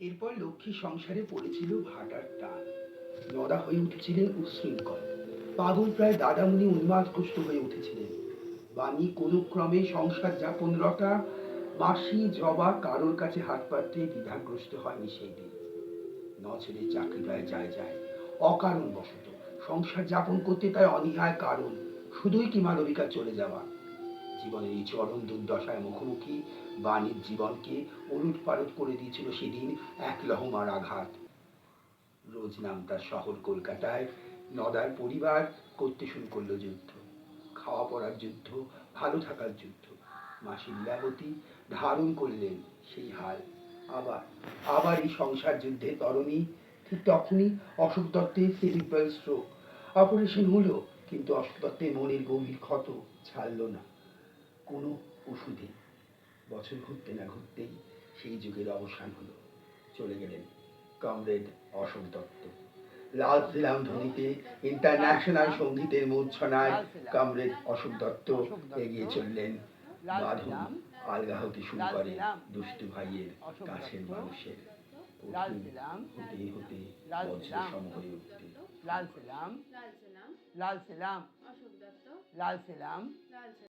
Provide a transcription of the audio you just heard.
এরপর লক্ষ্মী সংসারে পড়েছিল ভাটার টান। নড়া হয়ে উঠেছিলেন উচ্ছৃঙ্খল, পাগল প্রায় দাদামণি উন্মাদগ্রস্ত হয়ে উঠেছিলেন। বাণী কোনো ক্রমে সংসার যাপন রটা, মাসি জবা কারোর কাছে হাত পাততে দ্বিধাগ্রস্ত হয়নি সেই দিন। নজরে চাকরি প্রায় যায় অকারণ বশত সংসার যাপন করতে তাই অনীহায় কারণ, শুধুই কি মালবিকা চলে যাওয়া। জীবনের এই চরম দুর্দশায় মুখোমুখি বাণীর জীবনকে ওলট পালট করে দিয়েছিল সেদিন এক লহমার আঘাত। রোজ নামতার শহর কলকাতায় নদার পরিবার করতে শুরু করলো যুদ্ধ, খাওয়া পড়ার যুদ্ধ, ভালো থাকার যুদ্ধ। মাসি লীলাবতী ধারণ করলেন সেই হাল। আবার আবার এই সংসার যুদ্ধের তরণী। ঠিক তখনই অশোক দত্তের সেরিব্রাল স্ট্রোক। অপারেশন হলো, কিন্তু অশোক দত্তের মনের গভীর ক্ষত ছাড়ল না কোনো ওষুধে। বছর ঘুরতে না ঘুরতেই সেই যুগের অবসান হলো। চলে গেলেন কমরেড অশোক দত্ত। লাল সিলাম ধ্বনিতে ইন্টারন্যাশনাল সঙ্গীতের মূর্ছনায় কমরেড অশোক দত্ত এগিয়ে চললেন। বাঁধন আলগা হতে শুরু করে দুষ্টু ভাইয়ের কাছের মানুষের। হতে হতে বজ্র সম হয়ে উঠতে। লাল সিলাম, লাল সিলাম, অশোক দত্ত, লাল সিলাম।